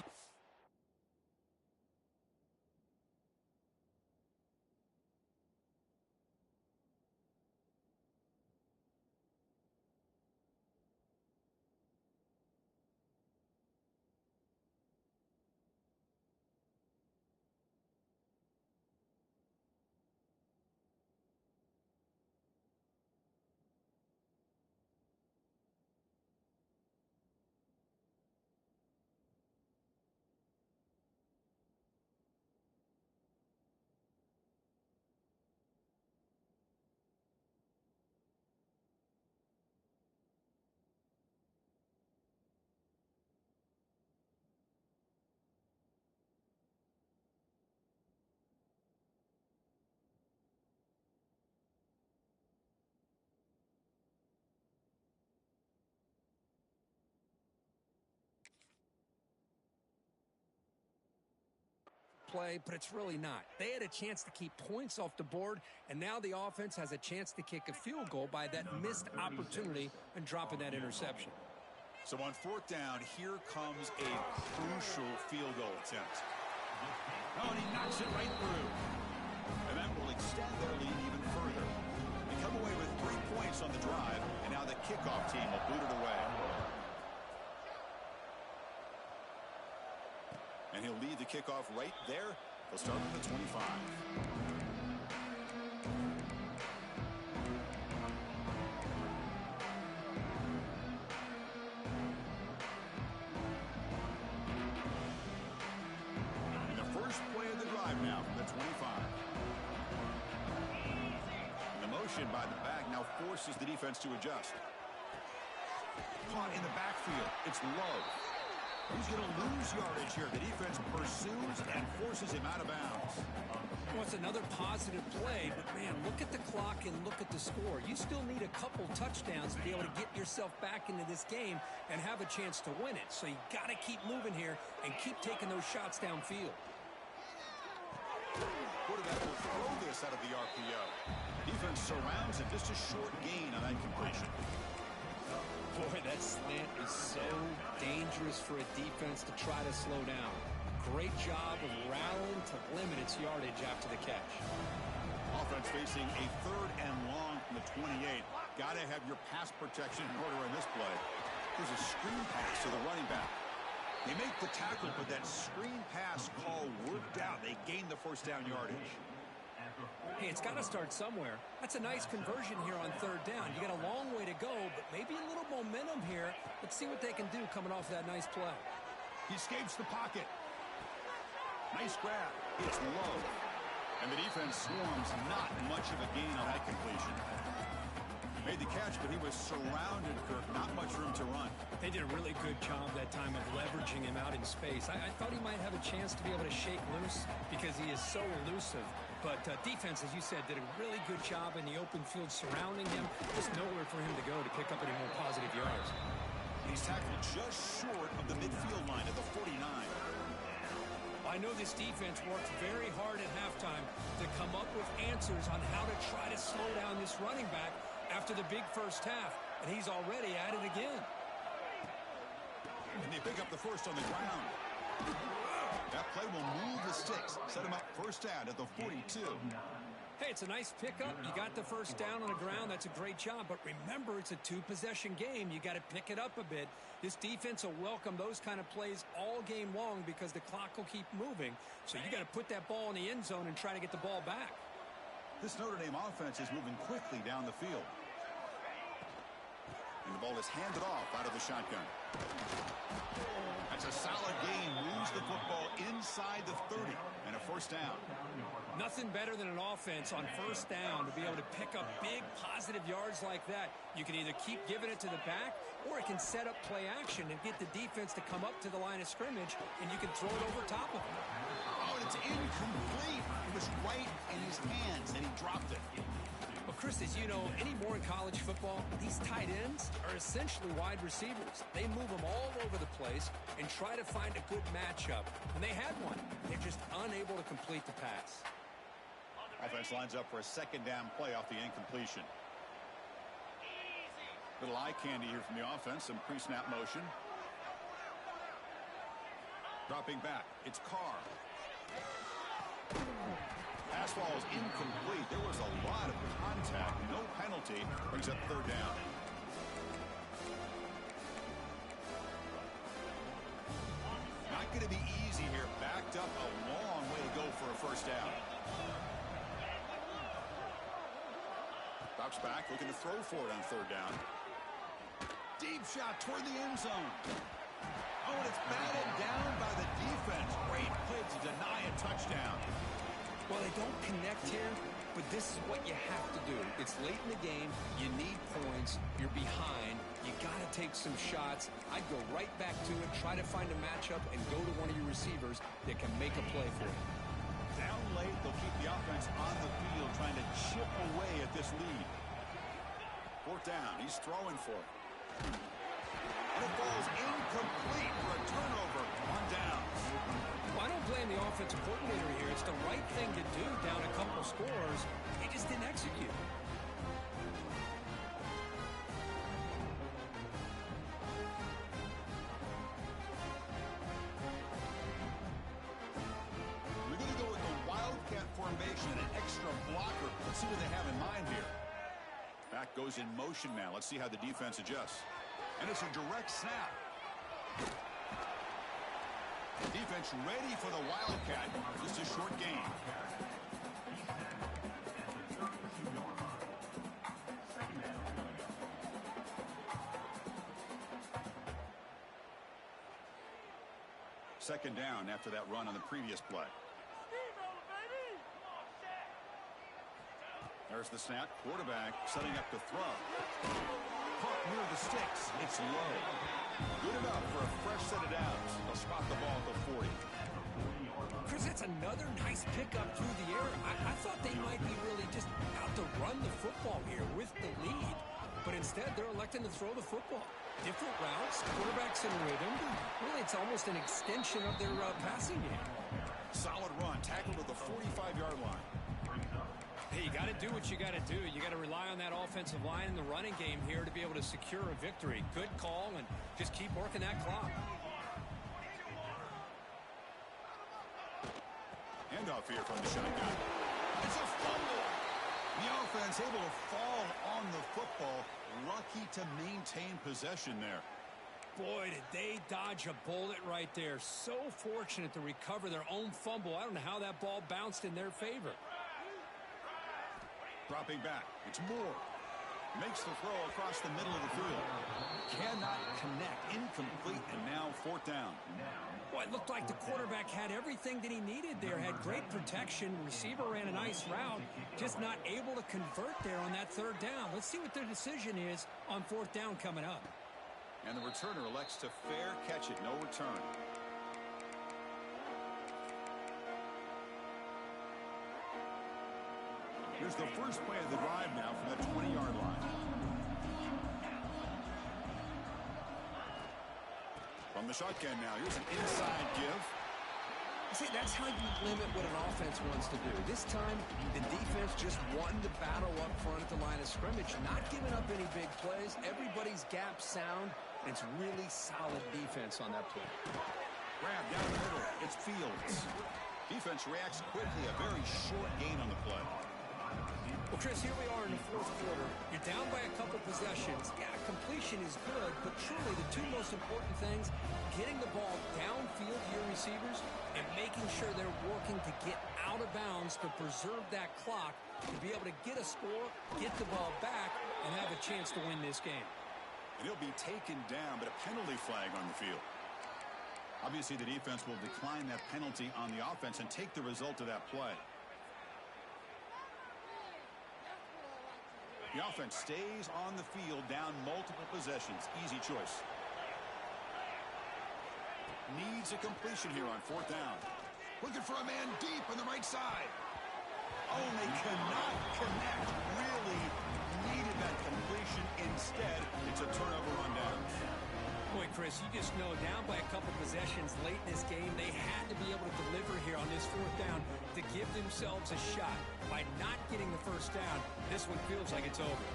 play, but it's really not. They had a chance to keep points off the board, and now the offense has a chance to kick a field goal by that missed opportunity and dropping that interception. So on 4th down, here comes a crucial field goal attempt. Oh, and he knocks it right through. And that will extend their lead even further. They come away with 3 points on the drive, and now the kickoff team will boot it away. And he'll lead the kickoff right there. He'll start from the 25. And the first play of the drive now from the 25. And the motion by the back now forces the defense to adjust. Caught in the backfield. It's low. He's going to lose yardage here. The defense pursues and forces him out of bounds. Well, it's another positive play, but, man, look at the clock and look at the score. You still need a couple touchdowns to be able to get yourself back into this game and have a chance to win it. So you got to keep moving here and keep taking those shots downfield. Quarterback will throw this out of the RPO. Defense surrounds it. Just a short gain on that completion. Boy, that slant is so dangerous for a defense to try to slow down. Great job of rallying to limit its yardage after the catch. Offense facing a 3rd and long from the 28. Got to have your pass protection in order in this play. There's a screen pass to the running back. They make the tackle, but that screen pass call worked out. They gained the 1st down yardage. Hey, it's got to start somewhere. That's a nice conversion here on 3rd down. You got a long way to go, but maybe a little momentum here. Let's see what they can do coming off that nice play. He escapes the pocket. Nice grab. It's low. And the defense swarms. Not much of a gain on that completion. Made the catch, but he was surrounded, Kirk. Not much room to run. They did a really good job that time of leveraging him out in space. I thought he might have a chance to be able to shake loose because he is so elusive. But defense, as you said, did a really good job in the open field surrounding him. Just nowhere for him to go to pick up any more positive yards. He's tackled just short of the midfield line at the 49. I know this defense worked very hard at halftime to come up with answers on how to try to slow down this running back after the big first half, and he's already at it again. And they pick up the first on the ground. That play will move the sticks, set him up 1st down at the 42. Hey, it's a nice pickup. You got the 1st down on the ground. That's a great job. But remember, it's a 2-possession game. You got to pick it up a bit. This defense will welcome those kind of plays all game long because the clock will keep moving. So you got to put that ball in the end zone and try to get the ball back. This Notre Dame offense is moving quickly down the field. And the ball is handed off out of the shotgun. That's a solid gain. Moves the football inside the 30 and a 1st down. Nothing better than an offense on 1st down to be able to pick up big positive yards like that. You can either keep giving it to the back or it can set up play action and get the defense to come up to the line of scrimmage and you can throw it over top of them. Oh, and it's incomplete. It was right in his hands and he dropped it. Well, Chris, as you know, anymore in college football, these tight ends are essentially wide receivers. They move them all over the place and try to find a good matchup. And they had one. They're just unable to complete the pass. Offense lines up for a 2nd down play off the incompletion. Little eye candy here from the offense. Some pre-snap motion. Dropping back. It's Carr. Pass ball is incomplete. There was a lot of contact. No penalty. Brings up 3rd down. Not going to be easy here. Backed up a long way to go for a 1st down. Drops back, looking to throw for it on 3rd down. Deep shot toward the end zone. Oh, and it's batted down by the defense. Great play to deny a touchdown. Well, they don't connect here, but this is what you have to do. It's late in the game. You need points. You're behind. You got to take some shots. I'd go right back to it, try to find a matchup, and go to one of your receivers that can make a play for you. Down late, they'll keep the offense on the field, trying to chip away at this lead. 4th down. He's throwing for it. And it falls incomplete for a turnover on downs. Well, I don't blame blame the offensive coordinator here. It's the right thing to do down a couple scores. He just didn't execute. We're going to go with the Wildcat formation and an extra blocker. Let's see what they have in mind here. Back goes in motion now. Let's see how the defense adjusts. And it's a direct snap. Defense ready for the Wildcat. Just a short game. Second down after that run on the previous play. There's the snap. Quarterback setting up to throw. Caught near the sticks. It's low. Good enough for a fresh set of downs. They'll spot the ball at the 40. Chris, that's another nice pickup through the air. I thought they might be really just out to run the football here with the lead. But instead, they're electing to throw the football. Different routes, quarterbacks in rhythm. Really, it's almost an extension of their passing game. Solid run. Tackled at the 45-yard line. Hey, you got to do what you got to do. You got to rely on that offensive line in the running game here to be able to secure a victory. Good call, and just keep working that clock. Handoff here from the shotgun. It's a fumble. The offense able to fall on the football. Lucky to maintain possession there. Boy, did they dodge a bullet right there. So fortunate to recover their own fumble. I don't know how that ball bounced in their favor. Dropping back. It's Moore. Makes the throw across the middle of the field. Cannot connect. Incomplete. And now fourth down. Boy, it looked like the quarterback had everything that he needed there. Had great protection. Receiver ran a nice route. Just not able to convert there on that third down. Let's see what their decision is on fourth down coming up. And the returner elects to fair catch it. No return. Here's the first play of the drive now from that 20-yard line. From the shotgun now, here's an inside give. See, that's how you limit what an offense wants to do. This time, the defense just won the battle up front at the line of scrimmage, not giving up any big plays. Everybody's gap sound. It's really solid defense on that play. Grab down the middle. It's Fields. Defense reacts quickly. A very short gain on the play. Well, Chris, here we are in the fourth quarter. You're down by a couple possessions. Yeah, completion is good, but truly the two most important things, getting the ball downfield to your receivers and making sure they're working to get out of bounds to preserve that clock, to be able to get a score, get the ball back, and have a chance to win this game. And he'll be taken down, but a penalty flag on the field. Obviously, the defense will decline that penalty on the offense and take the result of that play. The offense stays on the field, down multiple possessions. Easy choice. Needs a completion here on fourth down. Looking for a man deep on the right side. Oh, and they cannot connect. Really needed that completion. Instead, it's a turnover on downs. Boy, Chris, you just know down by a couple possessions late in this game, they had to be able to deliver here on this fourth down to give themselves a shot. By not getting the first down, this one feels like it's over.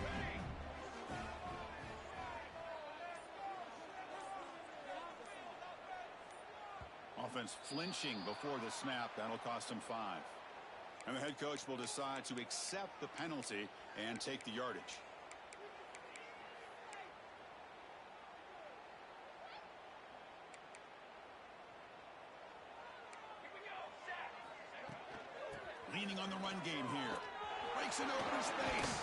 Offense flinching before the snap. That'll cost him 5. And the head coach will decide to accept the penalty and take the yardage. Leaning on the run game here. Breaks an open space.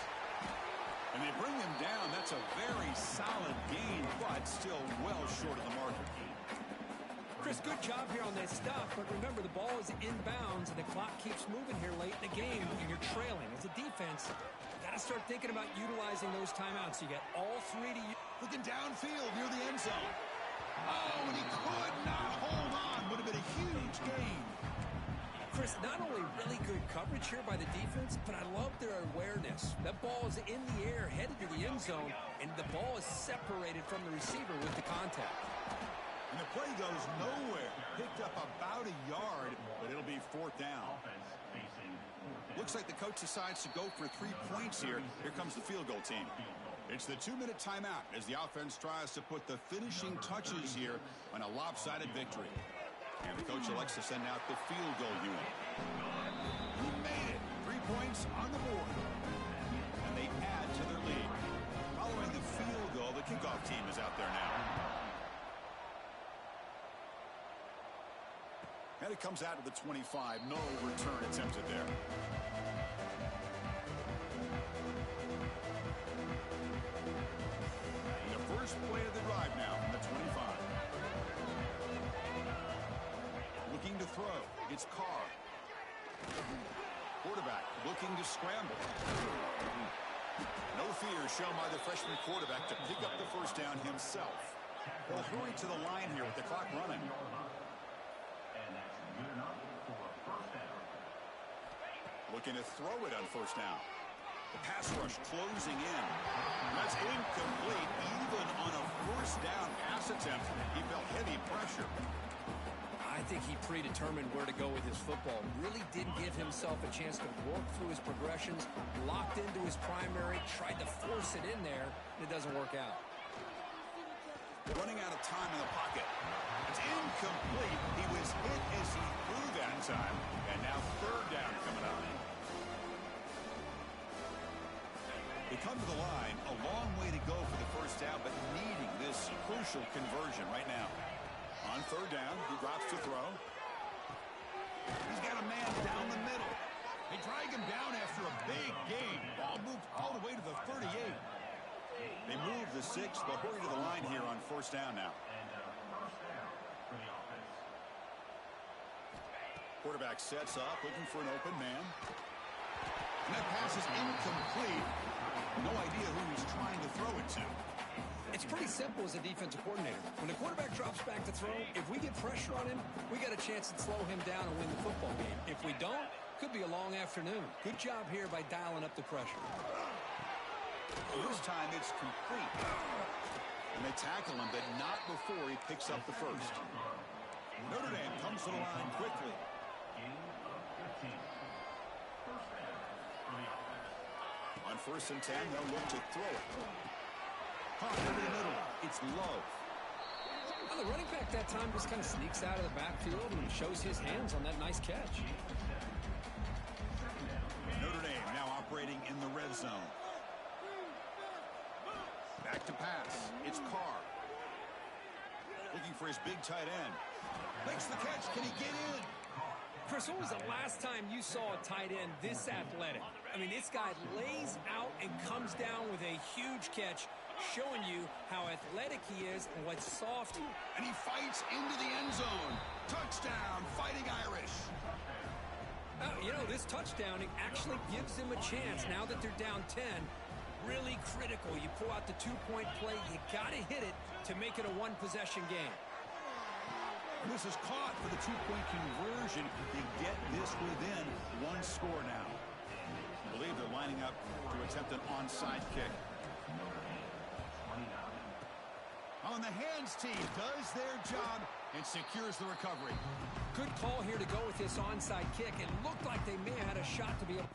And they bring him down. That's a very solid gain, but still well short of the marker. Chris, good job here on that stop, but remember, the ball is inbounds, and the clock keeps moving here late in the game, and you're trailing. As a defense, you got to start thinking about utilizing those timeouts. You got all three to use. Looking downfield near the end zone. Oh, and he could not hold on. Would have been a huge gain. Chris, not only really good coverage here by the defense, but I love their awareness. That ball is in the air, headed to the end zone, and the ball is separated from the receiver with the contact. And the play goes nowhere. Picked up about a yard, fourth down. Looks like the coach decides to go for 3 points here. Here comes the field goal team. It's the 2-minute timeout as the offense tries to put the finishing touches here on a lopsided victory. And the coach elects to send out the field goal unit. He made it. 3 points on the board. And they add to their lead. Following the field goal, the kickoff team is out there now. And it comes out to the 25. No return attempted there. The first play of the drive now from the 25. Looking to throw. It's Carr. Quarterback looking to scramble. No fear shown by the freshman quarterback to pick up the first down himself. He'll hurry to the line here with the clock running. Looking to throw it on first down. The pass rush closing in. That's incomplete. Even on a first down pass attempt, he felt heavy pressure. I think he predetermined where to go with his football. Really didn't give himself a chance to work through his progressions. Locked into his primary, tried to force it in there, and it doesn't work out. Running out of time in the pocket. It's incomplete. He was hit as he threw that time. And now third down coming up. They come to the line, a long way to go for the first down, but needing this crucial conversion right now. On third down, he drops to throw. He's got a man down the middle. They drag him down after a big gain. Ball moved all the way to the 38. They move the 6, but hurry to the line here on first down now. Quarterback sets up, looking for an open man. And that pass is incomplete. No idea who he's trying to throw it to. It's pretty simple as a defensive coordinator. When the quarterback drops back to throw, if we get pressure on him, we got a chance to slow him down and win the football game. If we don't, could be a long afternoon. Good job here by dialing up the pressure. This time it's complete. And they tackle him, but not before he picks up the first. Notre Dame comes to the line quickly. On 1st and 10, they'll look to throw it. Caught over the middle. It's Love. Well, the running back that time just kind of sneaks out of the backfield and shows his hands on that nice catch. Notre Dame now operating in the red zone. Back to pass. It's Carr. Looking for his big tight end. Makes the catch. Can he get in? Chris, when was the last time you saw a tight end this athletic? I mean, this guy lays out and comes down with a huge catch, showing you how athletic he is and what's soft. And he fights into the end zone. Touchdown, Fighting Irish. You know, this touchdown actually gives them a chance now that they're down 10. Really critical. You pull out the 2-point play. You got to hit it to make it a one-possession game. This is caught for the 2-point conversion. They get this within one score now. I believe they're lining up to attempt an onside kick. On the hands team does their job and secures the recovery. Good call here to go with this onside kick. It looked like they may have had a shot to be able